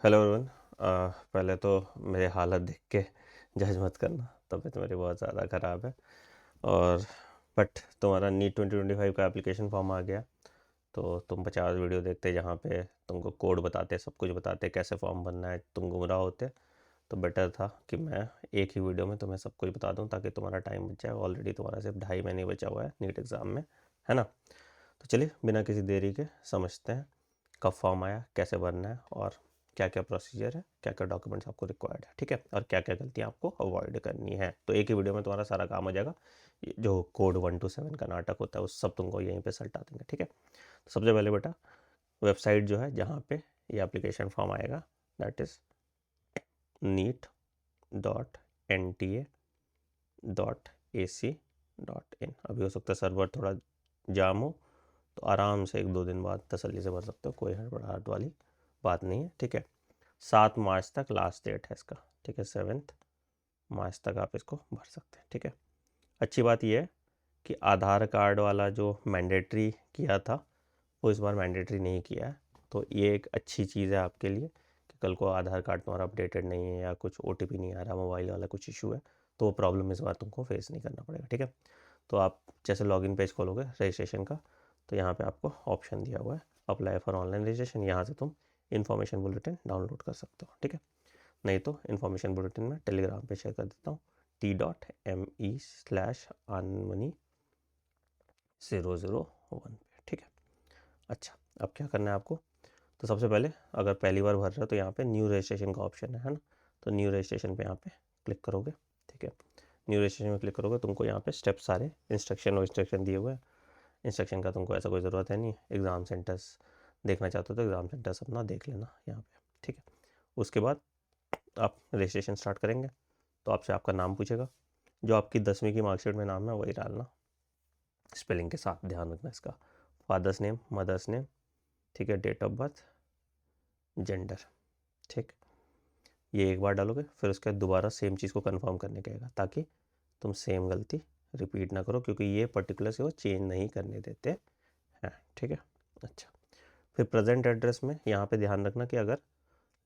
Hello everyone. पहले तो मेरे हालत देख के जज मत करना, तबीयत मेरी बहुत ज़्यादा ख़राब है। और बट तुम्हारा नीट 2025 का एप्लीकेशन फॉर्म आ गया, तो तुम 50 वीडियो देखते जहाँ पे तुमको कोड बताते, सब कुछ बताते, कैसे फॉर्म भरना है, तुम गुमराह होते। तो बेटर था कि मैं एक ही वीडियो में तुम्हें सब कुछ बता दूं, ताकि तुम्हारा टाइम बच जाए। ऑलरेडी तुम्हारा सिर्फ 2.5 महीने बचा हुआ है नीट एग्ज़ाम में, है ना। तो चलिए बिना किसी देरी के समझते हैं कब फॉर्म आया, कैसे भरना है, और क्या क्या प्रोसीजर है, क्या क्या डॉक्यूमेंट्स आपको रिक्वायर्ड है, ठीक है, और क्या क्या गलतियाँ आपको अवॉइड करनी है। तो एक ही वीडियो में तुम्हारा सारा काम हो जाएगा। ये जो कोड 1 to 7 का नाटक होता है, उस सब तुमको यहीं पे सल्टा देंगे, ठीक है। तो सबसे पहले बेटा, वेबसाइट जो है जहाँ पे ये एप्लीकेशन फॉर्म आएगा, दैट इज़ neat.nta.ac.in। अभी हो सकता है सर्वर थोड़ा जाम हो, तो आराम से 1-2 दिन बाद तसल्ली से भर सकते हो, कोई हड़बड़ाहट वाली बात नहीं है, ठीक है। 7 मार्च तक लास्ट डेट है इसका, ठीक है। 7 मार्च तक आप इसको भर सकते हैं, ठीक है। अच्छी बात यह है कि आधार कार्ड वाला जो मैंडेटरी किया था, वो इस बार मैंडेटरी नहीं किया है। तो ये एक अच्छी चीज़ है आपके लिए कि कल को आधार कार्ड तुम्हारा अपडेटेड नहीं है या कुछ OTP नहीं आ रहा, मोबाइल वाला कुछ इशू है, तो वो प्रॉब्लम इस बार तुमको फेस नहीं करना पड़ेगा, ठीक है। तो आप जैसे लॉगिन पेज खोलोगे रजिस्ट्रेशन का, तो यहाँ पे आपको ऑप्शन दिया हुआ है अप्लाई फॉर ऑनलाइन रजिस्ट्रेशन। यहाँ से तुम इन्फॉर्मेशन बुलेटिन डाउनलोड कर सकते हो, ठीक है। नहीं तो इन्फॉर्मेशन बुलेटिन में टेलीग्राम पे शेयर कर देता हूँ, t.me/anmani001 पे, ठीक है। अच्छा, अब क्या करना है आपको। तो सबसे पहले अगर पहली बार भर रहे हो तो यहाँ पे न्यू रजिस्ट्रेशन का ऑप्शन है ना। तो न्यू रजिस्ट्रेशन पे यहाँ पे क्लिक करोगे, ठीक है। न्यू रजिस्ट्रेशन में क्लिक करोगे, तुमको यहाँ पे स्टेप सारे इंस्ट्रक्शन दिए हुए हैं। इंस्ट्रक्शन का तुमको ऐसा कोई ज़रूरत है नहीं। एग्ज़ाम सेंटर्स देखना चाहते हो तो एग्ज़ाम सेंटर्स अपना देख लेना यहाँ पे, ठीक है। उसके बाद आप रजिस्ट्रेशन स्टार्ट करेंगे, तो आपसे आपका नाम पूछेगा। जो आपकी 10वीं की मार्कशीट में नाम है वही डालना, स्पेलिंग के साथ, ध्यान रखना इसका। फादर्स नेम, मदर्स नेम, ठीक है, डेट ऑफ बर्थ, जेंडर, ठीक। ये एक बार डालोगे, फिर उसके बाद दोबारा सेम चीज़ को कंफर्म करने कहेगा, ताकि तुम सेम गलती रिपीट ना करो, क्योंकि ये पर्टिकुलर से वो चेंज नहीं करने देते हैं, ठीक है। अच्छा, फिर प्रेजेंट एड्रेस में यहाँ पे ध्यान रखना कि अगर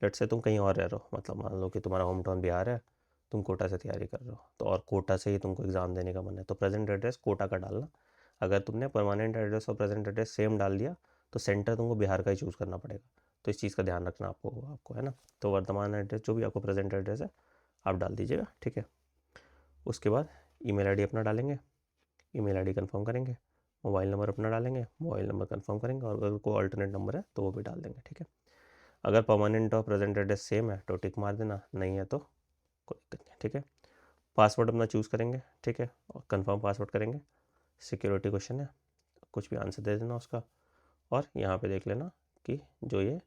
लेट से तुम कहीं और रह रहे हो, मतलब मान लो कि तुम्हारा होम टाउन बिहार है, तुम कोटा से तैयारी कर रहे हो, तो और कोटा से ही तुमको एग्ज़ाम देने का मन है, तो प्रेजेंट एड्रेस कोटा का डालना। अगर तुमने परमानेंट एड्रेस और प्रेजेंट एड्रेस सेम डाल दिया, तो सेंटर तुमको बिहार का ही चूज़ करना पड़ेगा। तो इस चीज़ का ध्यान रखना आपको, है ना। तो वर्तमान एड्रेस जो भी आपको प्रेजेंट एड्रेस है आप डाल दीजिएगा, ठीक है। उसके बाद ईमेल आईडी अपना डालेंगे, ईमेल आईडी कंफर्म करेंगे। मोबाइल नंबर अपना डालेंगे, मोबाइल नंबर कंफर्म करेंगे, और अगर कोई अल्टरनेट नंबर है तो वो भी डाल देंगे, ठीक है। अगर परमानेंट और प्रेजेंट एड्रेस सेम है तो टिक मार देना, नहीं है तो कोई दिक्कत नहीं, ठीक है। पासवर्ड अपना चूज़ करेंगे, ठीक है, और कंफर्म पासवर्ड करेंगे। सिक्योरिटी क्वेश्चन है, कुछ भी आंसर दे देना उसका। और यहाँ पे देख लेना कि जो ये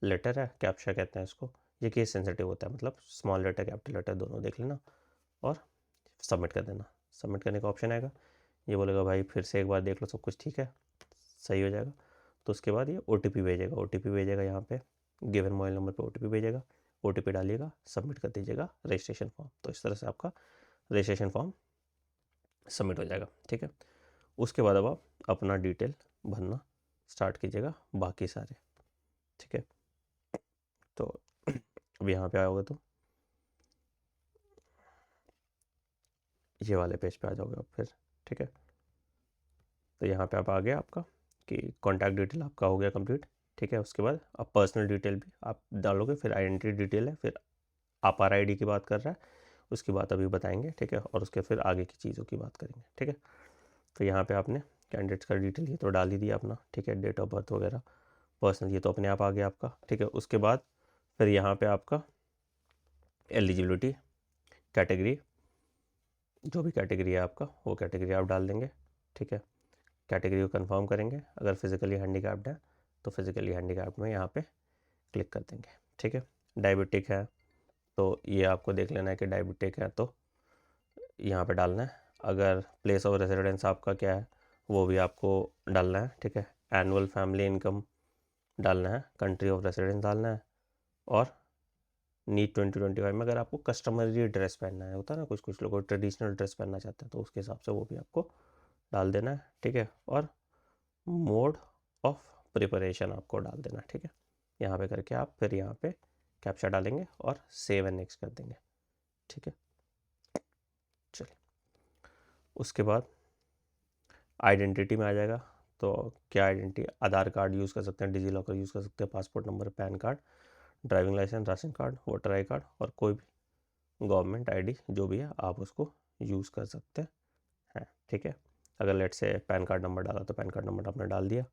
लेटर है, कैप्चा कहते हैं इसको, ये केस सेंसिटिव होता है, मतलब स्मॉल लेटर कैपिटल लेटर दोनों देख लेना और सबमिट कर देना। सबमिट करने का ऑप्शन आएगा, ये बोलेगा भाई फिर से एक बार देख लो सब कुछ ठीक है, सही हो जाएगा। तो उसके बाद ये OTP भेजेगा, OTP भेजेगा यहाँ पे गिवन मोबाइल नंबर पे OTP भेजेगा। OTP डालिएगा, सबमिट कर दीजिएगा रजिस्ट्रेशन फॉर्म। तो इस तरह से आपका रजिस्ट्रेशन फॉर्म सबमिट हो जाएगा, ठीक है। उसके बाद अब आप अपना डिटेल भरना स्टार्ट कीजिएगा, बाकी सारे, ठीक है। तो अब यहाँ पे आओगे तो ये वाले पेज पे आ जाओगे आप फिर, ठीक है। तो यहाँ पे आप आ गया आपका कि कॉन्टैक्ट डिटेल आपका हो गया कंप्लीट, ठीक है। उसके बाद अब पर्सनल डिटेल भी आप डालोगे, फिर आइडेंटिटी डिटेल है, फिर आपार ID की बात कर रहा है, उसकी बात अभी बताएंगे, ठीक है। और उसके फिर आगे की चीज़ों की बात करेंगे, ठीक है। तो यहाँ पे आपने कैंडिडेट्स का डिटेल ये तो डाल ही दिया अपना, ठीक है, डेट ऑफ बर्थ वगैरह, पर्सनल ये तो अपने आप आ गया आपका, ठीक है। उसके बाद फिर यहाँ पे आपका एलिजिबिलिटी, कैटेगरी, जो भी कैटेगरी है आपका वो कैटेगरी आप डाल देंगे, ठीक है। कैटेगरी को कंफर्म करेंगे, अगर फिज़िकली हैंडीकैप्ड है तो फिज़िकली हैंडीकैप्ड में यहाँ पे क्लिक कर देंगे, ठीक है। डायबिटिक है तो ये आपको देख लेना है कि डायबिटिक है, तो यहाँ पे डालना है। अगर प्लेस ऑफ रेजिडेंस आपका क्या है वो भी आपको डालना है, ठीक है। एनुअल फैमिली इनकम डालना है, कंट्री ऑफ रेजिडेंस डालना है, और नीट 2025 में अगर आपको कस्टमरी ड्रेस पहनना है, होता है ना कुछ कुछ लोग ट्रेडिशनल ड्रेस पहनना चाहते हैं, तो उसके हिसाब से वो भी आपको डाल देना है, ठीक है। और मोड ऑफ प्रिपरेशन आपको डाल देना है, ठीक है। यहाँ पे करके आप फिर यहाँ पे कैप्चा डालेंगे और सेव एंड नेक्स्ट कर देंगे, ठीक है। चलिए, उसके बाद आइडेंटिटी में आ जाएगा। तो क्या आइडेंटिटी, आधार कार्ड यूज़ कर सकते हैं, डिजी लॉकर यूज़ कर सकते हैं, passport number, PAN card, driving licence, ration card, voter ID card और कोई भी गवर्नमेंट आईडी जो भी है आप उसको यूज़ कर सकते हैं, ठीक है। अगर लेट से पैन कार्ड नंबर डाला तो पैन कार्ड नंबर आपने डाल दिया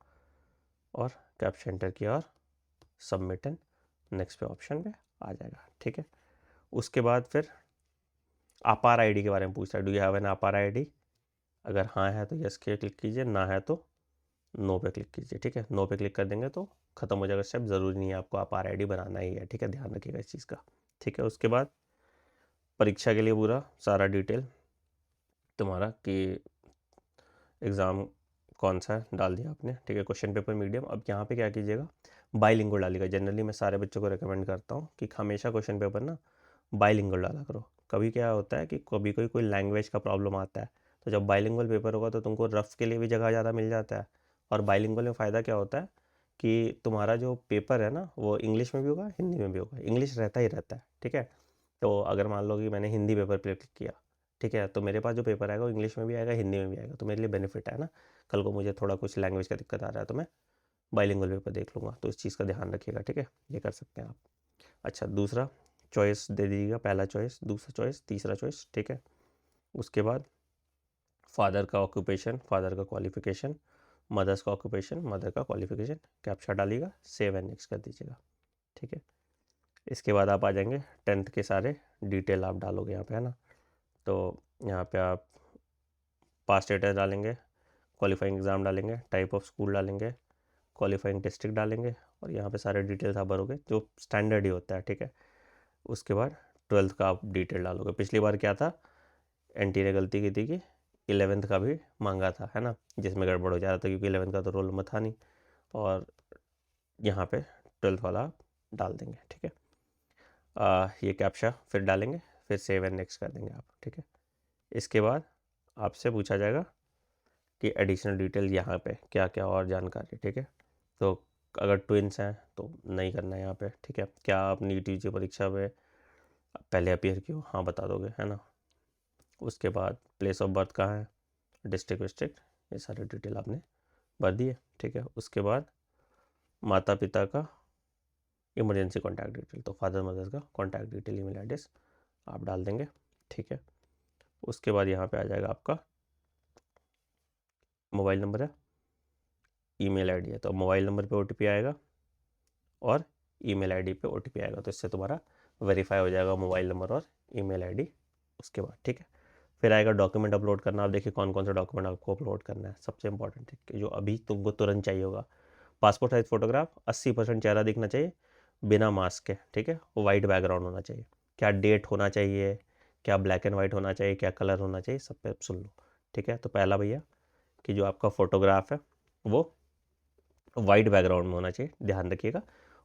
और कैप्चा एंटर किया और सबमिट एंड नेक्स्ट पे ऑप्शन पे आ जाएगा, ठीक है। उसके बाद फिर आपार आईडी के बारे में पूछता है, डू यू हैव एन आपार आईडी। अगर हाँ है तो यस के क्लिक कीजिए, ना है तो नो पे क्लिक कीजिए, ठीक है। नो पे क्लिक कर देंगे तो खत्म हो जाएगा स्टेप, ज़रूरी नहीं है आपको आपार आईडी बनाना ही है, ठीक है, ध्यान रखिएगा इस चीज़ का, ठीक है। उसके बाद परीक्षा के लिए पूरा सारा डिटेल तुम्हारा कि एग्ज़ाम कौन सा है डाल दिया आपने, ठीक है। क्वेश्चन पेपर मीडियम, अब यहाँ पे क्या कीजिएगा, बाइलिंगुअल डालिएगा। जनरली मैं सारे बच्चों को रिकमेंड करता हूँ कि हमेशा क्वेश्चन पेपर ना बाइलिंगुअल डाला करो। कभी क्या होता है कि कभी कोई लैंग्वेज का प्रॉब्लम आता है, तो जब बाइलिंगुअल पेपर होगा तो तुमको रफ के लिए भी जगह ज़्यादा मिल जाता है। और बाइलिंगुअल में फ़ायदा क्या होता है कि तुम्हारा जो पेपर है ना वो इंग्लिश में भी होगा, हिंदी में भी होगा, इंग्लिश रहता ही रहता है, ठीक है। तो अगर मान लो कि मैंने हिंदी पेपर पे क्लिक किया, ठीक है, तो मेरे पास जो पेपर आएगा वो इंग्लिश में भी आएगा, हिंदी में भी आएगा, तो मेरे लिए बेनिफिट है ना। कल को मुझे थोड़ा कुछ लैंग्वेज का दिक्कत आ रहा है तो मैं बाइलिंगुअल पेपर देख लूँगा, तो इस चीज़ का ध्यान रखिएगा, ठीक है, ये कर सकते हैं आप। अच्छा, दूसरा चॉइस दे दीजिएगा, पहला चॉइस, दूसरा चॉइस, तीसरा चॉइस, ठीक है। उसके बाद फादर का ऑक्यूपेशन, फादर का क्वालिफिकेशन, मदर्स का ऑक्यूपेशन, मदर का क्वालिफिकेशन, कैप्चा डालिएगा, सेव एंड नेक्स्ट कर दीजिएगा, ठीक है। इसके बाद आप आ जाएंगे 10th के सारे डिटेल आप डालोगे यहाँ पे, है ना। तो यहाँ पे आप पास स्टेटस डालेंगे, क्वालिफाइंग एग्ज़ाम डालेंगे, टाइप ऑफ स्कूल डालेंगे, क्वालिफाइंग डिस्ट्रिक्ट डालेंगे और यहाँ पे सारे डिटेल्स आप भरोगे जो स्टैंडर्ड ही होता है, ठीक है। उसके बाद 12th का आप डिटेल डालोगे। पिछली बार क्या था, एनटी ने गलती की थी कि 11th का भी मांगा था, है ना, जिसमें गड़बड़ हो जा रहा था क्योंकि 11th का तो रोल नंबर था नहीं, और यहाँ पे 12th वाला आप डाल देंगे, ठीक है। ये कैप्चा फिर डालेंगे, फिर सेव एंड नेक्स्ट कर देंगे आप, ठीक है। इसके बाद आपसे पूछा जाएगा कि एडिशनल डिटेल यहाँ पे क्या क्या और जानकारी, ठीक है। तो अगर ट्विंस हैं तो नहीं करना है यहाँ पे, ठीक है। क्या आप नीट यूजी परीक्षा में पहले अपीयर किए हो, हाँ बता दोगे, है ना। उसके बाद प्लेस ऑफ बर्थ कहाँ है, डिस्ट्रिक्ट विस्ट्रिक्ट, ये सारी डिटेल आपने भर दी है, ठीक है। उसके बाद माता पिता का इमरजेंसी कॉन्टैक्ट डिटेल, तो फादर मदर का कॉन्टैक्ट डिटेल, ईमेल एड्रेस आप डाल देंगे, ठीक है। उसके बाद यहाँ पे आ जाएगा आपका मोबाइल नंबर है, ईमेल आईडी है, तो मोबाइल नंबर पे ओटीपी आएगा और ईमेल आईडी पे ओटीपी आएगा, तो इससे तुम्हारा वेरीफाई हो जाएगा मोबाइल नंबर और ईमेल आईडी। उसके बाद ठीक है, फिर आएगा डॉक्यूमेंट अपलोड करना। आप देखिए कौन कौन सा डॉक्यूमेंट आपको अपलोड करना है। सबसे इंपॉर्टेंट है जो अभी तुमको तुरंत चाहिए होगा, पासपोर्ट साइज फोटोग्राफ, 80% चेहरा दिखना चाहिए बिना मास्क के, ठीक है। वाइट बैकग्राउंड होना चाहिए। क्या डेट होना चाहिए, क्या ब्लैक एंड वाइट होना चाहिए, क्या कलर होना चाहिए, सब पे सुन लो, ठीक है। तो पहला भैया कि जो आपका फोटोग्राफ है वो वाइट बैकग्राउंड में होना चाहिए, ध्यान रखिएगा,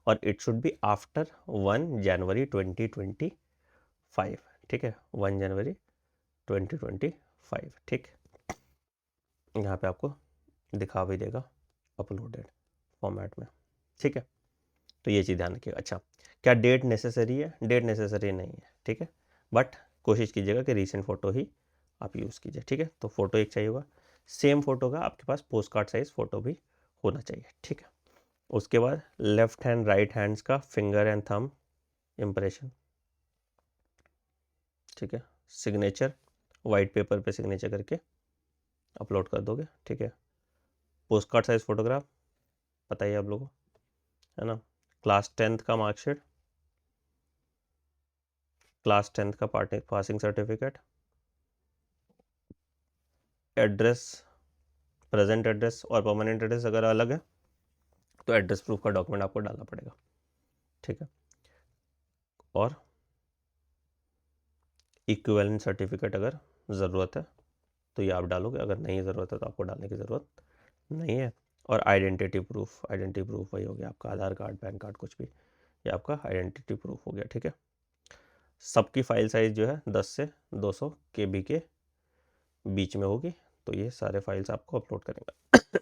और इट शुड बी आफ्टर 1 जनवरी 2025, ठीक है, 1 जनवरी 2025, ठीक। यहाँ पे आपको दिखा भी देगा अपलोडेड फॉर्मेट में, ठीक है। तो ये चीज़ ध्यान रखिएगा। अच्छा, क्या डेट नेसेसरी है, डेट नेसेसरी नहीं है, ठीक है, बट कोशिश कीजिएगा कि रीसेंट फ़ोटो ही आप यूज़ कीजिए, ठीक है। तो फ़ोटो एक चाहिए होगा, सेम फ़ोटो का आपके पास पोस्ट कार्ड साइज़ फ़ोटो भी होना चाहिए, ठीक है। उसके बाद लेफ्ट हैंड राइट हैंड्स का फिंगर एंड थंब इम्प्रेशन, ठीक है। सिग्नेचर वाइट पेपर पे सिग्नेचर करके अपलोड कर दोगे, ठीक है। पोस्ट कार्ड साइज फोटोग्राफ पता ही आप लोगों को, है ना। क्लास 10th का मार्कशीट, क्लास 10th का passing certificate, address, present address और परमानेंट एड्रेस अगर अलग है तो एड्रेस प्रूफ का डॉक्यूमेंट आपको डालना पड़ेगा, ठीक है। और इक्विवेलेंट सर्टिफिकेट अगर ज़रूरत है तो ये आप डालोगे, अगर नहीं ज़रूरत है तो आपको डालने की ज़रूरत नहीं है। और आइडेंटिटी प्रूफ वही हो गया आपका आधार कार्ड, पैन कार्ड, कुछ भी, ये आपका आइडेंटिटी प्रूफ हो गया, ठीक है। सबकी फाइल साइज़ जो है 10 से 200 KB के बीच में होगी, तो ये सारे फाइल्स आपको अपलोड करेंगे।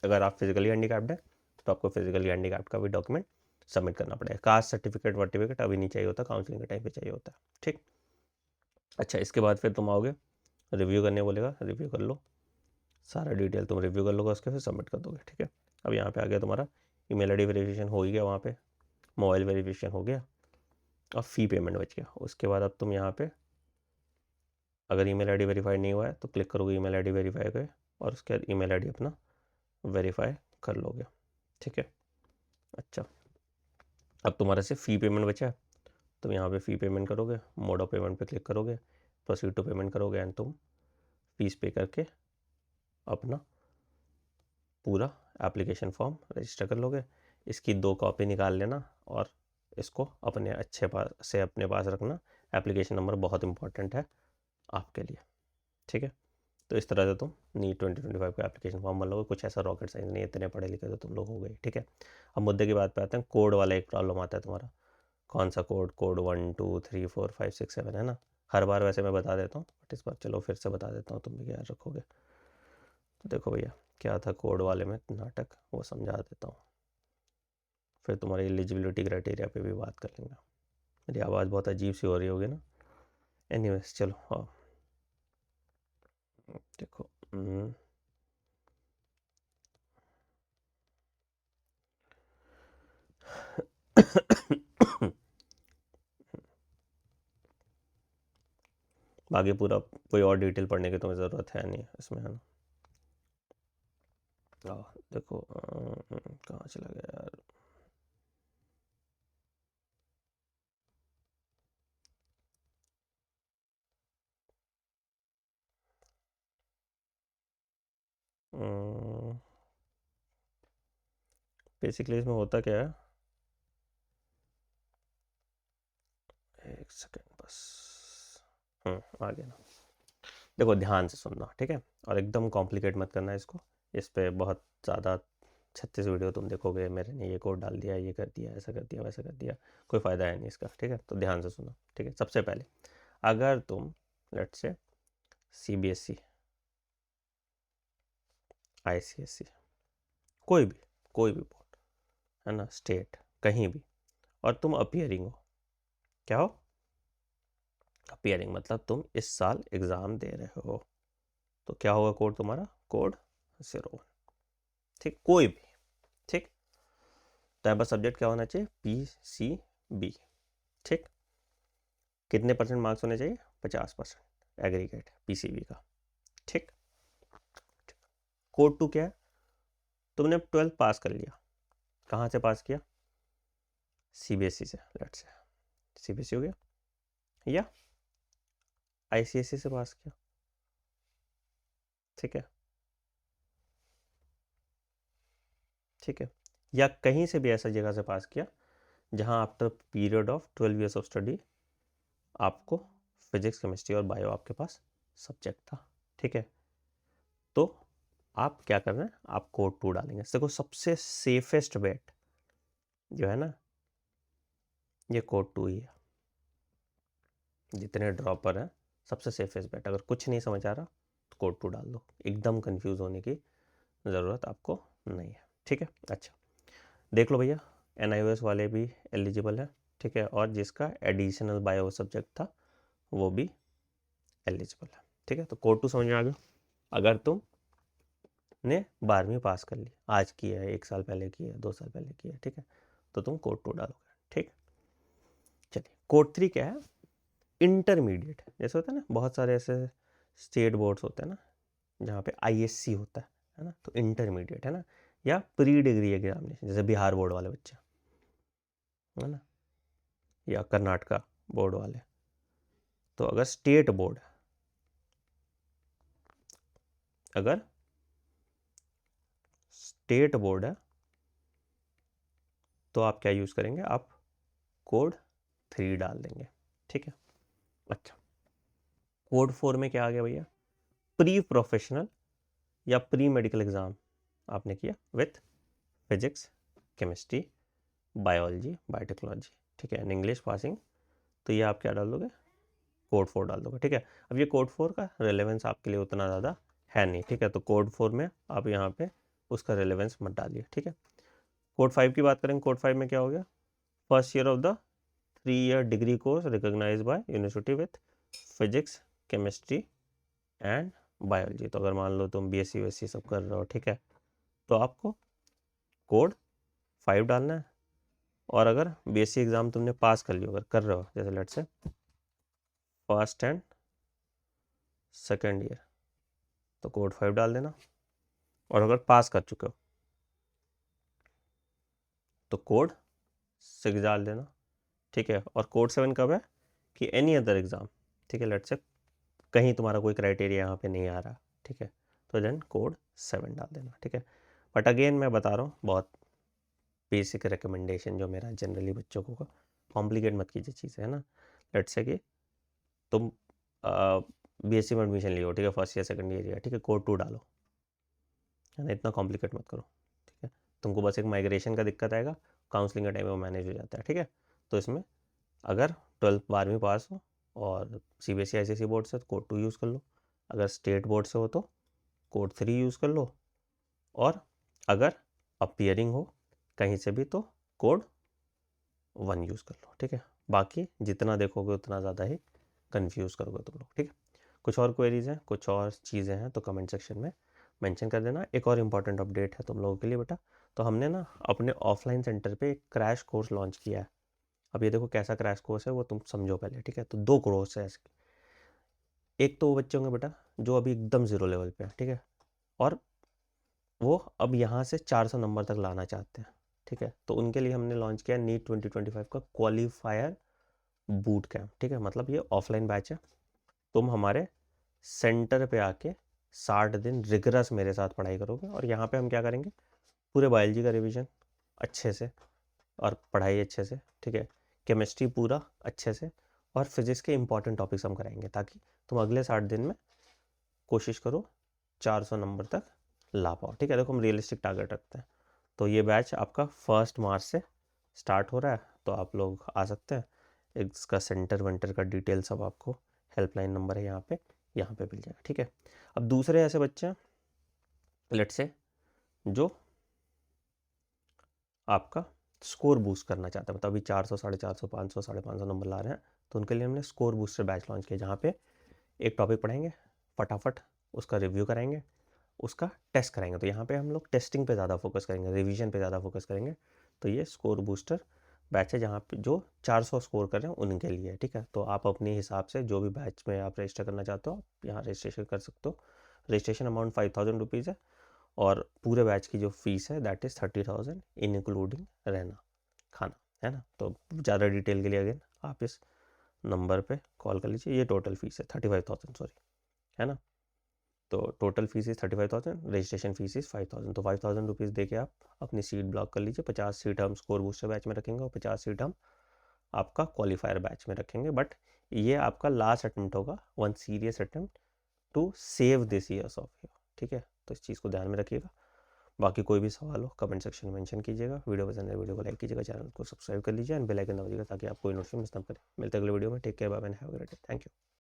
अगर आप फिजिकली हैंडीकैप्ड है तो आपको फिजिकली हैंडीकैप्ड का भी डॉक्यूमेंट सबमिट करना पड़ेगा। कास्ट सर्टिफिकेट वर्टिफिकेट अभी नहीं चाहिए होता, काउंसलिंग के टाइम पे चाहिए होता है। ठीक, अच्छा, इसके बाद फिर तुम आओगे, रिव्यू करने बोलेगा, रिव्यू कर लो, सारा डिटेल तुम रिव्यू कर लोगे, उसके फिर सबमिट कर दोगे। ठीक है, अब यहाँ पे आ गया तुम्हारा ईमेल आईडी वेरिफिकेशन हो ही गया, वहाँ पे मोबाइल वेरिफिकेशन हो गया, और फ़ी पेमेंट बच गया। उसके बाद अब तुम यहाँ पे अगर ईमेल आईडी वेरीफाई नहीं हुआ है तो क्लिक करोगे ईमेल आईडी वेरीफाई पे, और उसके बाद ईमेल आईडी अपना वेरीफाई कर लोगे। ठीक है, अच्छा, अब तुम्हारे से फ़ी पेमेंट बचा है, तुम यहाँ पे फ़ी पेमेंट करोगे, मोड ऑफ पेमेंट पे क्लिक करोगे, प्रोसीड टू पेमेंट करोगे, एंड तुम फीस पे करके अपना पूरा एप्लीकेशन फॉर्म रजिस्टर कर लोगे। इसकी 2 कॉपी निकाल लेना और इसको अपने अच्छे पास से अपने पास रखना। एप्लीकेशन नंबर बहुत इंपॉर्टेंट है आपके लिए। ठीक है, तो इस तरह से तुम नीट 2025 का एप्लीकेशन फॉर्म बन लोगे। कुछ ऐसा रॉकेट साइंस नहीं है, इतने पढ़े लिखे तो तुम लोग हो गए। ठीक है, अब मुद्दे की बात पे आते हैं। कोड वाला एक प्रॉब्लम आता है तुम्हारा, कौन सा कोड, कोड 1 2 3 4 5 6 7 है ना। हर बार वैसे मैं बता देता हूँ, बट इस बार चलो फिर से बता देता हूँ, तुम भी याद रखोगे। तो देखो भैया, क्या था कोड वाले में नाटक, वो समझा देता हूँ, फिर तुम्हारी एलिजिबिलिटी क्राइटेरिया पे भी बात कर लेंगे। मेरी आवाज़ बहुत अजीब सी हो रही होगी ना। एनीवेज चलो, हाँ देखो, बाकी पूरा कोई और डिटेल पढ़ने की तुम्हें ज़रूरत है नहीं इसमें, है ना। देखो कहाँ चला गया यार। बेसिकली इसमें होता क्या है, एक सेकेंड बस, आ गया ना। देखो ध्यान से सुनना, ठीक है, और एकदम कॉम्प्लिकेट मत करना इसको। इस पे बहुत ज़्यादा 36 वीडियो तुम देखोगे, मेरे ने ये कोड डाल दिया, ये कर दिया, ऐसा कर दिया, वैसा कर दिया, कोई फ़ायदा है नहीं इसका। ठीक है, तो ध्यान से सुनो। ठीक है, सबसे पहले अगर तुम लेट्स से CBSE, ICSE, कोई भी बोर्ड, है ना, स्टेट, कहीं भी, और तुम अपीयरिंग हो, क्या हो, अपीयरिंग मतलब तुम इस साल एग्ज़ाम दे रहे हो, तो क्या होगा कोड तुम्हारा, कोड 01। ठीक, कोई भी, ठीक, टाइप ऑफ सब्जेक्ट क्या होना चाहिए, PCB। ठीक, कितने परसेंट मार्क्स होने चाहिए, 50% एग्रीगेट PCB का। ठीक, कोड 2 क्या है, तुमने 12th पास कर लिया, कहाँ से पास किया, CBSE से, लेट्स से CBSE हो गया, या ICSE से पास किया। ठीक है, ठीक है, या कहीं से भी ऐसा जगह से पास किया जहाँ after period of 12 years of study आपको फिजिक्स, केमिस्ट्री और बायो आपके पास सब्जेक्ट था। ठीक है, तो आप क्या कर रहे हैं, आप कोड 2 डालेंगे। देखो सबसे सेफेस्ट बेट जो है ना, ये कोड 2 ही है। जितने ड्रॉपर हैं, सबसे सेफेस्ट बेट, अगर कुछ नहीं समझ आ रहा तो कोड 2 डाल दो, एकदम कंफ्यूज होने की ज़रूरत आपको नहीं है। ठीक है, अच्छा देख लो भैया, NIOS वाले भी एलिजिबल है। ठीक है, और जिसका एडिशनल बायो सब्जेक्ट था वो भी एलिजिबल है। ठीक है, तो कोड 2 समझ में आ गया। अगर तुम ने 12वीं पास कर ली, आज की है, 1 साल पहले की है, 2 साल पहले की है, ठीक है, तो तुम कोड 2 डालोगे। ठीक, चलिए कोड 3 क्या है, इंटरमीडिएट। जैसे होता है ना, बहुत सारे ऐसे स्टेट बोर्ड्स होते हैं ना जहाँ पे ISC होता है ना, तो इंटरमीडिएट है ना, या प्री डिग्री एग्जामिनेशन, जैसे बिहार बोर्ड वाले बच्चे, है ना, या कर्नाटका बोर्ड वाले। तो अगर स्टेट बोर्ड, अगर स्टेट बोर्ड है तो आप क्या यूज़ करेंगे, आप कोड 3 डाल देंगे। ठीक है, अच्छा कोड 4 में क्या आ गया भैया, प्री प्रोफेशनल या प्री मेडिकल एग्ज़ाम आपने किया with physics, chemistry, biology, biotechnology. ठीक है, एंड इंग्लिश पासिंग, तो ये आप क्या डाल दोगे, कोड 4 डाल दोगे। ठीक है, अब ये कोड 4 का रेलेवेंस आपके लिए उतना ज़्यादा है नहीं। ठीक है, तो कोड 4 में आप यहाँ पे उसका रेलेवेंस मत डालिए। ठीक है, कोड 5 की बात करें, कोड 5 में क्या हो गया, first year of the 3-year degree course recognised by university with physics, chemistry and biology. तो अगर मान लो तुम BSc वैसी सब कर रहे हो, ठीक है, तो आपको कोड 5 डालना है। और अगर BSc एग्ज़ाम तुमने पास कर लियो, अगर कर रहे हो, जैसे let's say first and second year, तो कोड 5 डाल देना। और अगर पास कर चुके हो तो कोड 6 डाल देना, ठीक है। और कोड 7 कब है कि एनी अदर एग्ज़ाम, ठीक है, लेट्स से कहीं तुम्हारा कोई क्राइटेरिया यहाँ पे नहीं आ रहा, ठीक है, तो देन कोड 7 डाल देना, ठीक है। बट अगेन मैं बता रहा हूँ, बहुत बेसिक रिकमेंडेशन जो मेरा जनरली बच्चों को, कॉम्प्लिकेट मत कीजिए चीज़ें, है ना। लेट्स से कि तुम BSc में एडमिशन लियो, ठीक है, फर्स्ट ईयर सेकंड ईयर या, ठीक है, कोड 2 डालो, है ना, इतना कॉम्प्लिकेट मत करो, ठीक है। तुमको बस एक माइग्रेशन का दिक्कत आएगा, काउंसलिंग का टाइम वो मैनेज हो जाता है, ठीक है। तो इसमें अगर 12वीं पास हो और CBSE ICSE बोर्ड से तो कोड 2 यूज़ कर लो, अगर स्टेट बोर्ड से हो तो कोड 3 यूज़ कर लो, और अगर अपीयरिंग हो कहीं से भी तो कोड 1 यूज़ कर लो, ठीक है। बाकी जितना देखोगे उतना ज़्यादा ही कंफ्यूज करोगे तुम लोग, ठीक है। कुछ और क्वेरीज हैं, कुछ और चीज़ें हैं तो कमेंट सेक्शन में मेंशन कर देना। एक और इम्पॉर्टेंट अपडेट है तुम लोगों के लिए बेटा, तो हमने ना अपने ऑफलाइन सेंटर पे एक क्रैश कोर्स लॉन्च किया है। अब ये देखो कैसा क्रैश कोर्स है वो तुम समझो पहले, ठीक है। तो 2 कोर्स है ऐसे। एक तो वो बच्चे होंगे बेटा जो अभी एकदम ज़ीरो लेवल पे है, ठीक है, और वो अब यहाँ से 400 नंबर तक लाना चाहते हैं, ठीक है। तो उनके लिए हमने लॉन्च किया नीट 2025 का क्वालिफायर बूट कैम्प, ठीक है। मतलब ये ऑफलाइन बैच है, तुम हमारे सेंटर पे आके 60 दिन रिगरस मेरे साथ पढ़ाई करोगे। और यहाँ पे हम क्या करेंगे, पूरे बायोलॉजी का रिवीजन अच्छे से और पढ़ाई अच्छे से, ठीक है, केमिस्ट्री पूरा अच्छे से, और फिजिक्स के इंपॉर्टेंट टॉपिक्स हम कराएंगे ताकि तुम अगले 60 दिन में कोशिश करो 400 नंबर तक ला पाओ, ठीक है। देखो हम रियलिस्टिक टारगेट रखते हैं। तो ये बैच आपका 1 मार्च से स्टार्ट हो रहा है, तो आप लोग आ सकते हैं। इसका सेंटर वेंटर का डिटेल सब आपको, हेल्पलाइन नंबर है यहाँ पे मिल जाएगा, ठीक है। अब दूसरे ऐसे बच्चे हैं लेट से जो आपका स्कोर बूस्ट करना चाहते हैं, मतलब अभी 400, 450, 500, 550 नंबर ला रहे हैं, तो उनके लिए हमने स्कोर बूस्टर बैच लॉन्च किया, जहाँ पे एक टॉपिक पढ़ाएंगे, फटाफट उसका रिव्यू कराएंगे, उसका टेस्ट कराएंगे। तो यहाँ पे हम लोग टेस्टिंग पे ज़्यादा फोकस करेंगे, रिवीजन पे ज़्यादा फोकस करेंगे। तो ये स्कोर बूस्टर बैच है जहाँ पे जो 400 स्कोर कर रहे हैं उनके लिए, ठीक है। तो आप अपने हिसाब से जो भी बैच में आप रजिस्टर करना चाहते हो आप यहाँ रजिस्ट्रेशन कर सकते हो। रजिस्ट्रेशन अमाउंट 5000 रुपीज़ है, और पूरे बैच की जो फीस है दैट इज़ 30,000 इंक्लूडिंग रहना खाना, है ना। तो ज़्यादा डिटेल के लिए अगेन आप इस नंबर पे कॉल कर लीजिए। ये टोटल फीस है 35,000, सॉरी, है ना। तो total fees is 35,000, registration fees is 5,000। तो 5,000 रुपीज़ दे के आप अपनी सीट ब्लॉक कर लीजिए। 50 सीट हम स्कोर बूस्टर बैच में रखेंगे और 50 सीट हम आपका क्वालिफायर बैच में रखेंगे। बट ये आपका लास्ट अटेम्प्ट होगा, one serious attempt to save this years of you, ठीक है। तो इस चीज़ को ध्यान में रखिएगा। बाकी कोई भी सवाल हो कमेंट सेक्शन में मेंशन कीजिएगा। वीडियो पसंद है वीडियो को लाइक कीजिएगा, चैनल को सब्सक्राइब कर लीजिए एंड बेल आइकन दबाइएगा ताकि आप कोई नोटिफिकेशन मिस ना करें। मिलते हैं अगले वीडियो में। Take care, bye bye, have a great day, thank you.